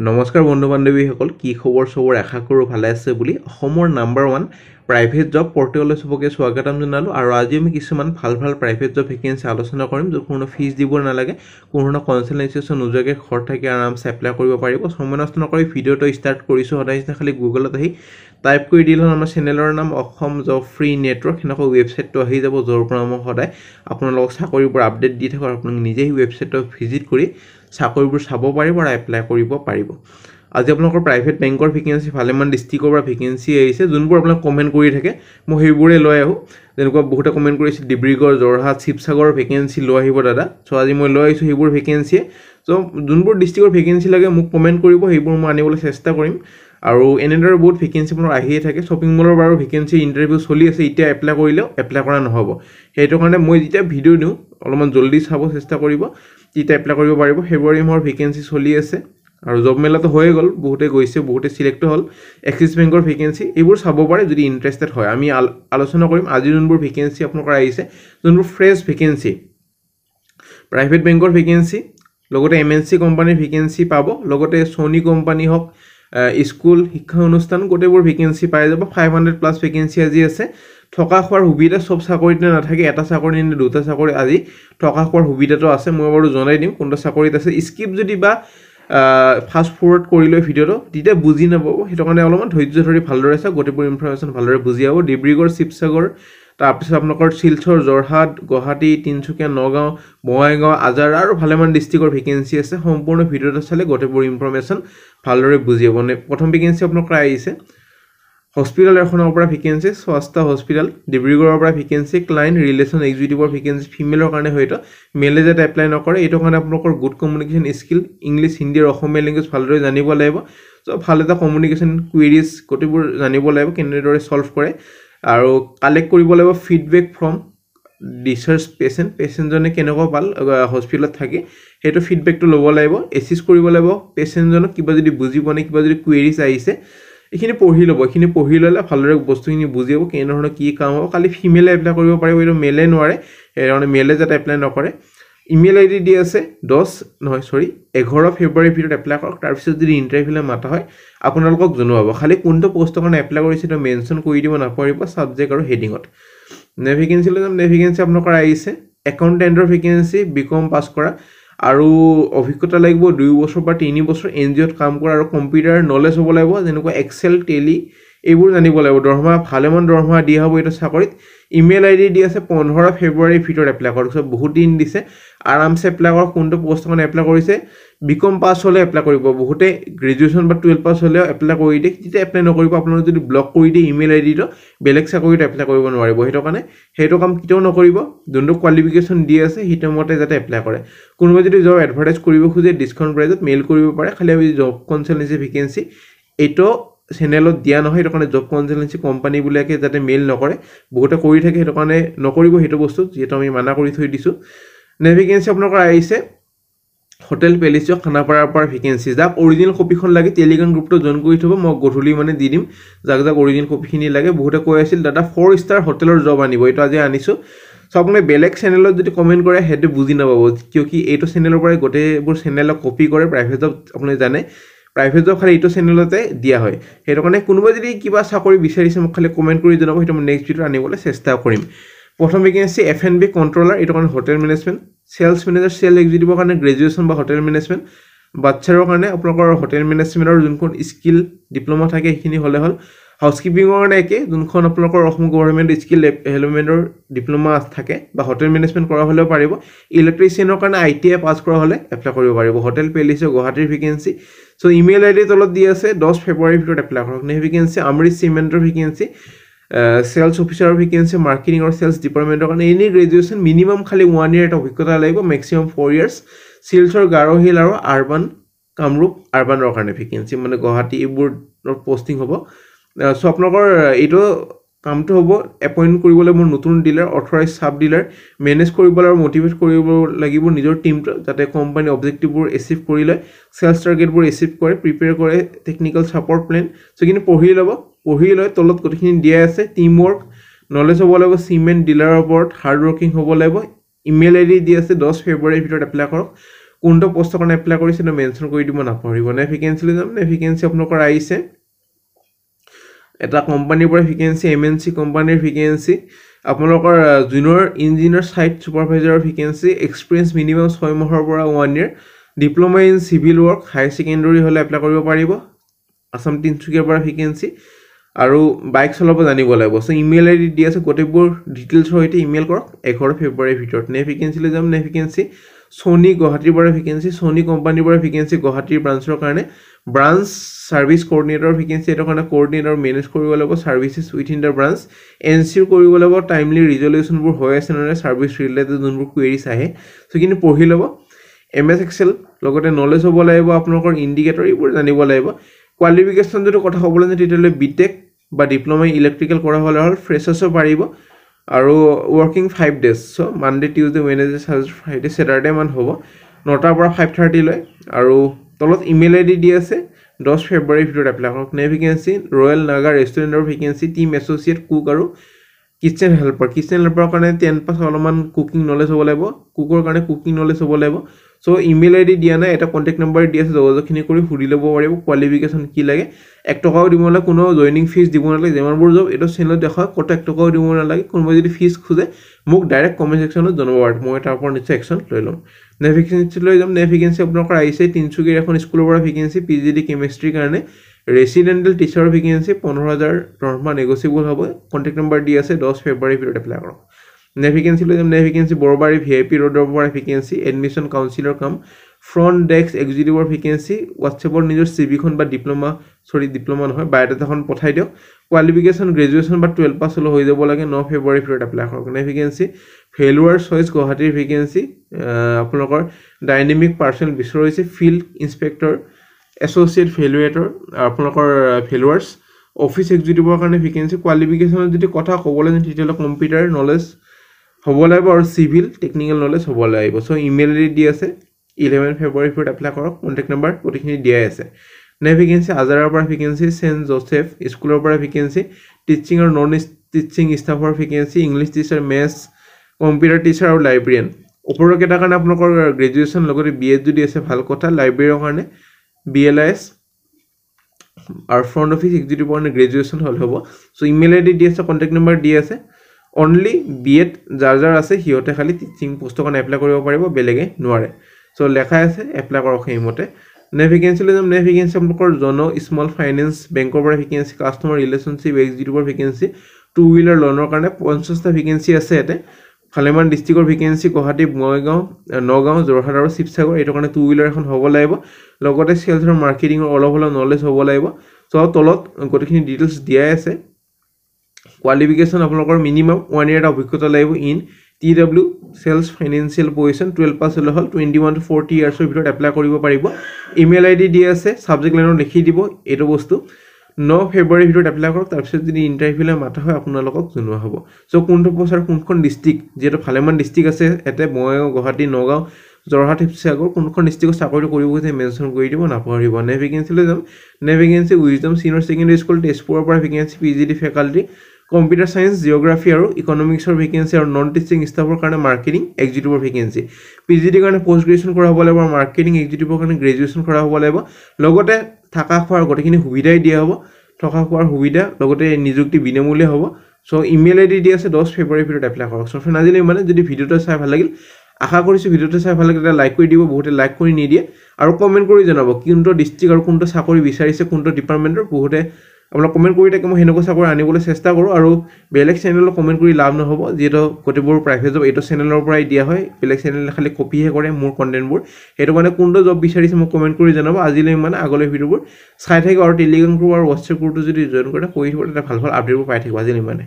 নমস্কাৰ বন্ধু বান্ধৱীসকল কি খবৰ সবৰ আশা কৰো ভালে আছে বুলি অসমৰ নাম্বাৰ 1 প্ৰাইভেট জব পৰ্টেললৈ সবকে স্বাগতম জনালো আৰু আজি আমি কিছুমান ভাল প্ৰাইভেট জব ভেকেন্সি আলোচনা কৰিম য'ত কোনো ফিজ দিব নালাগে কোনো কনসালটেন্সি নোযোৱাকৈ ঘৰ থাকি আৰামছে এপ্লাই কৰিব পাৰিব সময় নষ্ট নকৰি ভিডিওটো ষ্টাৰ্ট কৰিছো সদায় খালি গুগলত আহি টাইপ কৰি দিলে আমাৰ চেনেলৰ নাম অসম জব ফ্ৰী নেটৱৰ্ক হেনকৈ ৱেবছাইটটো আহি যাব য'ৰ পৰা মই সদায় আপোনালোকক চাকৰিৰ পৰা আপডেট দি থাকো আপোনাক নিজে এই ৱেবছাইটটো ভিজিট কৰি চাকৰিবোৰ চাব পাৰিব আৰু এপ্লাই কৰিব পাৰিব আজি আপোনালোকৰ প্ৰাইভেট বেংকৰ ভেকেন্সি ভালেমান ডিস্ট্ৰিক্টৰ পৰা ভেকেন্সি আহিছে যোনবোৰ আপোনাক কমেন্ট কৰি থাকে মই সেইবোৰে লৈ আহো যেনেকুৱা বহুতে কমেন্ট কৰিছিল ডিব্ৰুগড় জৰহাট শিৱসাগৰ ভেকেন্সি লৈ আহিব দাদা সো আজি মই লৈ আহিছো সেইবোৰ ভেকেন্সি সো যোনবোৰ ডিস্ট্ৰিক্টৰ ভেকেন্সি লাগে মোক কমেন্ট কৰিব সেইবোৰ মই আনিবলৈ চেষ্টা কৰিম আৰু এনেদৰে বহুত ভেকেন্সি আপোনাৰ আহিয়ে থাকে শপিং মলৰ বাৰু ভেকেন্সি ইন্টাৰভিউ চলি আছে এতিয়া এপ্লাই কৰিলেও এপ্লাই কৰা নহব সেইটো কাৰণে মই যেতিয়া ভিডিও দিও অলপমান জলদি চাব চেষ্টা কৰিব তেতিয়া এপ্লাই কৰিব পাৰিব ফেব্ৰুৱাৰী মাহৰ ভেকেন্সি চলি আছে আৰু জব মেলাটো হৈ গল বহুতে গৈছে বহুতে সিলেক্ট হল এক্সিস বেংকৰ ভেকেন্সি এইবোৰ চাব পাৰে যদি ইন্টাৰেষ্টেড হয় আমি আলোচনা কৰিম আজি যোনবোৰ ভেকেন্সি আপোনালোকৰ আহিছে যোনবোৰ ফ্ৰেছ ভেকেন্সি প্ৰাইভেট বেংকৰ ভেকেন্সি লগতে এমএনসি কোম্পানীৰ ভেকেন্সি পাব লগতে সোনি কোম্পানী হক স্কুল শিক্ষা অনুষ্ঠান গোটেইবোৰ ভেকেন্সি পাই যাব 500 প্লাস ভেকেন্সি আজি আছে থকা খোৱাৰ সুবিধা সব চাকৰিতে নাথাকে এটা চাকৰি নে দুটা চাকৰি আজি থকা খোৱাৰ সুবিধাটো আছে মই বাৰু জনাই দিম কোনটা চাকৰিত আছে স্কিপ যদি বা ফাস্ট ফৰৱাৰ্ড কৰিলৈ ভিডিওটো তেতিয়া বুজি নাপাব হেতু কাৰণে অলপমান ধৈৰ্য ধৰি ভালদৰে চাওক গোটেইবোৰ ইনফৰমেশন ভালদৰে বুজি পাব ডিব্ৰুগড় শিৱসাগৰ তাৰপিছত আপোনালোকৰ শিলচৰ জৰহাট গুৱাহাটী তিনচুকীয়া নগাঁও বঙাইগাঁও আজাৰ আৰু ভালেমান ডিস্ট্ৰিক্টৰ ভেকেন্সি আছে সম্পূৰ্ণ ভিডিওটো চালে গোটেইবোৰ ইনফৰমেশন ভালদৰে বুজি পাব প্ৰথম ভেকেন্সি আপোনালোকৰ আহিছে হস্পিটাল এখনৰ পৰা ভেকেন্সি স্বাস্থ্য হস্পিটাল ডিব্ৰুগড়ৰ পৰা ভেকেন্সি ক্লায়েন্ট ৰিলেশন এক্সিকিউটিভৰ ভেকেন্সি ফিমেলৰ কাৰণে হয়তো মেলে যেটা এপ্লাই নকৰে এইটো কাৰণে আপোনালোকৰ good communication skill English Hindi আৰু অসমীয়া ল্যাঙ্গুৱেজ ভালদৰে জানিব লাগিব সো ভাল এটা কমিউনিকেশন কুৱেৰিজ গোটেইবোৰ জানিব লাগিব কেনেদৰে সলভ কৰে আৰু কালেক্ট কৰিব লাগিব ফিডবেক ফ্ৰম ৰিচাৰ্চ পেশেন্ট জনে কেনেকৈ পাল হস্পিটালত থাকে হেতু ফিডবেকটো ল'ব লাগিব এসিস্ট কৰিব লাগিব পেশেন্ট জনক কিবা যদি বুজি পোৱা নাই কিবা যদি কুৱেৰিজ আহিছে এখিনি পঢ়ি লব এখিনি পঢ়ি ললে ভালদৰে বস্তুখিনি বুজিব কেনে ধৰণৰ কি কাম হ'ব খালি ফিমেলে এপ্লাই কৰিব পাৰিব এটো মেলে নোৱাৰে এৰণে মেলে যেটা এপ্লাই নকৰে ইমেইল আইডি দি আছে 11 ফেব্ৰুৱাৰী ভিতৰত এপ্লাই কৰক তাৰ পিছত যদি ইন্টাৰভিউলে মাতা হয় আপোনালোকক জনাব খালি কোনটো পোষ্টৰ কাৰণে এপ্লাই কৰিছে তো মেনশন কৰি দিব নাপাৰিব সাবজেক্ট আৰু হেডিংত নেভিগেন্সি লম নেভিগেন্সি আপোনালোকৰ আহিছে একাউন্টেন্টৰ ভেকেন্সি বিকম পাস কৰা আৰু অভিজ্ঞতা লাগিব 2 বছৰ বা 3 বছৰ এনজিওত কাম কৰা আৰু কম্পিউটাৰ নলেজ হ'ব লাগিব যেনেকৈ এক্সেল টেলি এইবোৰ জানিব লাগিব দৰমহা ভালেমান দৰমহা দিয়া হ'ব এটা চাকৰিত ইমেইল আইডি দি আছে 15 ফেব্ৰুৱাৰী ভিতৰত এপ্লাই কৰক সব বহুত দিন দিছে আৰামছে এপ্লাই কৰক কোনটো পোষ্ট কাৰণে এপ্লাই কৰিছে বিকম পাস হলে এপ্লাই কৰিব বহুতে গ্ৰেজুৱেচন বা 12 পাস হলে এপ্লাই কৰি দিয়ে যেতিয়া এপ্লাই নকৰিব আপোনালোকে যদি ব্লক কৰি দিয়ে ইমেইল আইডিটো বেলেগ চাকৰিত এপ্লাই কৰিব নোৱাৰিব হেতু কাৰণে হেতু কাম কিতেও নকৰিব যোনটো কোৱালিফিকেশন দি আছে হিটো মতে যাতে এপ্লাই কৰে কোনোবা যদি জব এডভাৰটাইজ কৰিব খুজে ডিসকাউন্ট প্ৰাইজত মেইল কৰিব পাৰে খালি আমি জব কনসালটেন্সি ভেকেন্সি এটো চেনেলত দিয়া নহয় হেতু কাৰণে জব কনসালটেন্সি কোম্পানী বুলিয়াকে যাতে মেইল নকৰে বহুতে কৰি থাকে হেতু কাৰণে নকৰিব হেতু বস্তু যেটো আমি মানা কৰি থৈ দিছো নেভিগেন্সি আপোনালোকৰ আহিছে হোটেল পেলেচিও খানাপাৰাৰ পৰা ভেকেন্সি যাক অৰিজিনাল কপিখন লাগে টেলিগ্ৰাম গ্ৰুপটো জয়েন কৰি থব মই গধুলি মানে দি দিম যাক অৰিজিনাল কপিখিনি লাগে বহুতে কৈ আছিল দাদা 4 ষ্টাৰ হোটেলৰ জব আনিব এটো আজি আনিছো সো আপুনি বেলেগ চেনেলত যদি কমেন্ট কৰে হেতু বুজি নাপাব কিয় কি এইটো চেনেলৰ পৰা গোটেইবোৰ চেনেলক কপি কৰে প্ৰাইভেট জব আপুনি জানে প্ৰাইভেট জব খালি এইটো চেনেলতে দিয়া হয় হেতু কাৰণে কোনোবা যদি কিবা চাকৰি বিচাৰিছে মোক খালি কমেন্ট কৰি জনাব হেতু মই নেক্সট ভিডিও আনিবলৈ চেষ্টা কৰিম প্ৰথম ভেকেন্সি এফএনবি কন্ট্ৰোলাৰ এইটো কাৰণে hotel management sales manager sale এক্সিকিউটিভৰ কাৰণে গ্ৰেজুৱেচন বা হোটেল মেনেজমেন্ট বাচ্চাৰৰ কাৰণে আপোনালোকৰ হোটেল মেনেজমেন্টৰ যোনখন স্কিল ডিপ্লোমা থাকে এখিনি হলে হল হাউসকিপিংৰ কাৰণে একে যোনখন আপোনালোকৰ অসম গভৰ্ণমেন্ট স্কিল ডেভেলপমেন্টৰ ডিপ্লোমা থাকে বা হোটেল মেনেজমেন্ট কৰা হলেও পাৰিব ইলেক্ট্ৰিচিয়ানৰ কাৰণে আইটিআই পাস কৰা হলে এপ্লাই কৰিব পাৰিব হোটেল পেলেচ গুৱাহাটীৰ ভেকেন্সি সো ইমেইল আইডি তলত দি আছে 10 ফেব্ৰুৱাৰী ভিতৰত এপ্লাই কৰক নেভিগেন্সি আমৰিছ সিমেন্টৰ ভেকেন্সি সেলস অফিচাৰৰ ভেকেন্সি মাৰ্কেটিং আৰু সেলস ডিপাৰ্টমেন্টৰ কাৰণে এনি গ্ৰেজুৱেচন মিনিমাম খালি 1 ইয়াৰ এটা অভিজ্ঞতা লাগিব ম্যাক্সিমাম 4 ইয়াৰ্স শিলচৰ গাৰোহিল আৰু আৰবান কামৰূপ আৰবানৰ কাৰণে ভেকেন্সি মানে গুৱাহাটী এইবোৰ পোষ্টিং হ'ব সো আপোনালোকৰ এইটো কামটো হ'ব এপইন্ট কৰিবলৈ মোৰ নতুন dealer authorise sub dealer manage কৰিবলৈ আৰু মোটিভেট কৰিব লাগিব নিজৰ টিমটো যাতে কোম্পানী অবজেক্টিভবোৰ এচিভ কৰি লয় সেলস টাৰ্গেটবোৰ এচিভ কৰে প্ৰিপেয়াৰ কৰে টেকনিক্যাল সাপোৰ্ট প্ল্যান সো কিনি পঢ়ি লয় তলত গতিখিনি দিয়া আছে টিম ওয়াৰ্ক নলেজ হ'ব লাগিব সিমেন্ট ডিলাৰৰ ওপৰত হাৰ্ড ওয়াৰ্কিং হ'ব লাগিব ইমেইল আইডি দি আছে 10 ফেব্ৰুৱাৰীৰ ভিতৰত এপ্লাই কৰক কোনটো পোষ্টৰ কাৰণে এপ্লাই কৰিছে এটা মেনশ্যন কৰি দিব নাপাহৰিব নে ভেকেন্সিলৈ যাম নে ভেকেন্সি আপোনালোকৰ আহিছে এটা কোম্পানীৰ পৰা ভেকেন্সি এমএনসি কোম্পানীৰ ভেকেন্সি আপোনালোকৰ জুনিয়ৰ ইঞ্জিনিয়াৰ সাইট সুপাৰভাইজাৰৰ ভেকেন্সি এক্সপিৰিয়েন্স মিনিমাম 6 মাহৰ পৰা 1 ইয়াৰ diploma in civil work high secondary হলে এপ্লাই কৰিব পাৰিব আসাম তিনচুকীয়াৰ পৰা ভেকেন্সি আৰু বাইক চলাব জানিব লাগিব সো ইমেইল আইডি দি আছে গোটেইবোৰ ডিটেইলছ সৈতে ইমেইল কৰক 11 ফেব্ৰুৱাৰীৰ ভিতৰত নে ভেকেন্সিলৈ যাম নে ভেকেন্সি সোনি গুৱাহাটীৰ পৰা ভেকেন্সি সোনি কোম্পানীৰ পৰা ভেকেন্সি গুৱাহাটীৰ ব্ৰাঞ্চৰ কাৰণে ব্ৰাঞ্চ সাৰ্ভিস কোঅৰ্ডিনেটৰ ভেকেন্সি এটো কাৰণে কোঅৰ্ডিনেটৰ মেনেজ কৰিব লাগিব সাৰ্ভিসেস উইথিন দা ব্ৰাঞ্চ এনসিওৰ কৰিব লাগিব টাইমলি ৰিজল্যুশনবোৰ হৈ আছে নে সাৰ্ভিস ৰিলেটেড যোনবোৰ কুৱেৰিজ আহে সো কিন্তু পঢ়ি লব এমএছ এক্সেল লগতে নলেজ হ'ব লাগিব আপোনালোকৰ ইন্ডিকেটৰ এইবোৰ জানিব লাগিব কোৱালিফিকেশন যদি কথা ক'বলৈ যে তেতিয়ালে বিটেক বা ডিপ্লোমা ইলেক্ট্ৰিক্যাল কৰা হলে হল ফ্ৰেছাৰ্সো পাৰিব আৰু working 5 days so Monday Tuesday Wednesday Thursday Friday Saturday মান হ'ব 9টাৰ পৰা 5:30 লৈ আৰু তলত ইমেইল আইডি দি আছে 10 ফেব্ৰুৱাৰীৰ ভিতৰত এপ্লাই কৰক নে ভেকেন্সি ৰয়েল নাগা ৰেষ্টুৰেণ্টৰ ভেকেন্সি টিম এছ'চিয়েট কুক আৰু কিচেন হেল্পাৰ কাৰণে 10 পাছ অলপমান কুকিং নলেজ হ'ব লাগিব কুকৰ কাৰণে কুকিং নলেজ হ'ব লাগিব সো ইমেইল আইডি দিয়া নাই এটা কন্টাক্ট নম্বৰ দি আছে যোগাযোগখিনি কৰি সুধি ল'ব পাৰিব কোৱালিফিকেশন কি লাগে 1 টকাও দিব নালাগে কোনো জয়নিং ফিজ দিব নালাগে যেমানবোৰ জব এটো চেনেলত দেখা কত 1 টকাও দিব নালাগে কোনোবা যদি ফিজ খুজে মোক ডাইৰেক্ট কমেন্ট সেকশনত জনাব পাৰে মই তাৰ পৰা নিশ্চয় একচন লৈ ল'ম নে ভেকেন্সি লৈ যাম নে ভেকেন্সি আপোনালোকৰ আহিছে তিনচুকীৰ এখন স্কুলৰ পৰা ভেকেন্সি পিজিডি কেমিষ্ট্ৰি কাৰণে ৰেসিডেন্টাল টিচাৰ ভেকেন্সি 15000 দৰমহা নেগোচিয়েবল হ'ব কন্টাক্ট নম্বৰ দি আছে 10 ফেব্ৰুৱাৰীৰ ভিতৰত এপ্লাই কৰক নে ভেকেন্সি লৈ যাম নে ভেকেন্সি বৰবাৰী ভিআইপি ৰোডৰ পৰা ভেকেন্সি এডমিশন কাউন্সিলৰ কাম ফ্ৰন্ট ডেস্ক এক্সিকিউটিভৰ ভেকেন্সি হোৱাটছএপৰ নিজৰ সিভিখন বা ডিপ্লোমা নহয় বায়োডাটাখন পঠাই দিয়ক কোৱালিফিকেশন গ্ৰেজুৱেচন বা 12 পাছ হলে হৈ যাব লাগে 9 ফেব্ৰুৱাৰীৰ ভিতৰত এপ্লাই কৰক নে ভেকেন্সি ফেলুৱাৰ চইচ গুৱাহাটীৰ ভেকেন্সি আপোনালোকৰ ডাইনামিক পাৰ্সন বিচৰাইছে ফিল্ড ইনস্পেক্টৰ এছ'চিয়েট ভেলুৱেটৰ আপোনালোকৰ ভেলুৱাৰ্স অফিস এক্সিকিউটিভৰ কাৰণে ভেকেন্সি কোৱালিফিকেশনৰ যদি কথা ক'বলৈ যে তেতিয়ালে কম্পিউটাৰ নলেজ হ'ব লাগিব আৰু সিভিল টেকনিক্যাল নলেজ হ'ব লাগিব সো ইমেইল আইডি দি আছে 11 ফেব্ৰুৱাৰীৰ ভিতৰত এপ্লাই কৰক কন্টাক্ট নম্বৰ গোটেইখিনি দিয়া আছে নে ভেকেন্সি আজাৰাৰ পৰা ভেকেন্সি সেন্ট জোসেফ স্কুলৰ পৰা ভেকেন্সি টিচিং আৰু নন টিচিং ষ্টাফৰ vacancy English teacher maths computer teacher আৰু লাইব্ৰেৰিয়ান ওপৰৰ কেইটা কাৰণে আপোনালোকৰ গ্ৰেজুৱেচন লগতে বিএড যদি আছে ভাল কথা লাইব্ৰেৰিয়ানৰ কাৰণে BLS আৰু ফ্ৰন্ট অফিস এক্সিকিউটিভৰ কাৰণে গ্ৰেজুৱেচন হল হ'ব সো ইমেইল আইডি দি আছে কন্টাক্ট নম্বৰ দি আছে অনলি বিএড যাৰ আছে হিয়তে খালি টিচিং পোষ্টৰ কাৰণে এপ্লাই কৰিব পাৰিব বেলেগে নোৱাৰে সো লেখা আছে এপ্লাই কৰক সেইমতে নে ভেকেন্সি লৈ যাম নে ভেকেন্সি আপোনালোকৰ জন স্মল ফাইনেন্স বেংকৰ পৰা ভেকেন্সি কাস্টমাৰ ৰিলেশনশ্বিপ এক্সিকিউটিভৰ ভেকেন্সি 2 হুইলাৰ লোনৰ কাৰণে 50টা ভেকেন্সি আছে এতে ফালেমান ডিস্ট্ৰিক্টৰ ভেকেন্সি গুৱাহাটী বঙাইগাঁও নগাঁও যোৰহাট আৰু শিৱসাগৰ এটো কাৰণে 2 হুইলাৰ এখন হ'ব লাগিব লগতে সেলছ আৰু মাৰ্কেটিংৰ অলপ নলেজ হ'ব লাগিব সো তলত গোটেইখিনি ডিটেইলছ দিয়াই আছে কোৱালিফিকেশন আপোনালোকৰ মিনিমাম 1 ইয়াৰ অভিজ্ঞতা লাগিব in TW cells financial position 12 পাছ হলে হল 21 to 40 ইয়াৰ্ছৰ ভিতৰত এপ্লাই কৰিব পাৰিব ইমেইল আইডি দি আছে সাবজেক্ট লাইনত লিখি দিব এটো বস্তু 9 ফেব্ৰুৱাৰীৰ ভিতৰত এপ্লাই কৰক তাৰ পিছত যদি ইন্টাৰভিউলৈ মাতা হয় আপোনালোকক জনোৱা হ'ব সো কোনটো পোষ্ট আৰু কোনখন ডিস্ট্ৰিক্ট যেটো ফালেমান ডিস্ট্ৰিক্ট আছে এতে বঙাইগাঁও গুৱাহাটী নগাঁও যোৰহাট শিৱসাগৰ কোনখন ডিস্ট্ৰিক্টত চাকৰি কৰিব গৈছে মেনশ্যন কৰি দিব নাপাহৰিব নে ভেকেন্সি লৈ যাম নে vacancy wisdom senior secondary school তেজপুৰৰ পৰা vacancy PGD faculty computer science geography আৰু ইকনমিক্সৰ ভেকেন্সি আৰু নন টিচিং ষ্টাফৰ কাৰণে মাৰ্কেটিং এক্সিকিউটিভৰ ভেকেন্সি পিজিডি কাৰণে পোষ্ট গ্ৰেজুৱেচন কৰা হ'ব লাগিব মাৰ্কেটিং এক্সিকিউটিভৰ কাৰণে গ্ৰেজুৱেচন কৰা হ'ব লাগিব লগতে থাকা খোৱাৰ গোটেইখিনি সুবিধাই দিয়া হ'ব থকা খোৱাৰ সুবিধা লগতে নিযুক্তি বিনামূল্যে হ'ব সো ইমেইল আইডি দি আছে 10 ফেব্ৰুৱাৰীৰ ভিতৰত এপ্লাই কৰক সো ফ্ৰেণ্ড আজিলৈ মানে যদি ভিডিওটো চাই ভাল লাগিল আশা কৰিছো ভিডিওটো চাই ভাল লাগিলে লাইক কৰি দিব বহুতে লাইক কৰি নিদিয়ে আৰু কমেন্ট কৰি জনাব কোনটো ডিস্ট্ৰিক্ট আৰু কোনটো চাকৰি বিচাৰিছে কোনটো ডিপাৰ্টমেন্টৰ বহুতে আপোনালোক কমেন্ট কৰি থাকে মই হেনেকৈ চাকৰি আনিবলৈ চেষ্টা কৰো আৰু বেলেগ চেনেলত কমেন্ট কৰি লাভ নহব যেটো কটেবোৰ প্ৰাইভেট জব এটো চেনেলৰ পৰাই দিয়া হয় বেলেগ চেনেলে খালি কপিহে কৰে মোৰ কন্টেন্টবোৰ হেতু মানে কোনটো জব বিচাৰিছে মোক কমেন্ট কৰি জনাব আজিলৈ মানে আগলৈ ভিডিওবোৰ চাই থাকিব আৰু টেলিগ্ৰাম গ্ৰুপ আৰু হোৱাটছএপ গ্ৰুপটো যদি জয়েন কৰে কৈ দিব এটা ভাল আপডেটবোৰ পাই থাকিব আজিলৈ মানে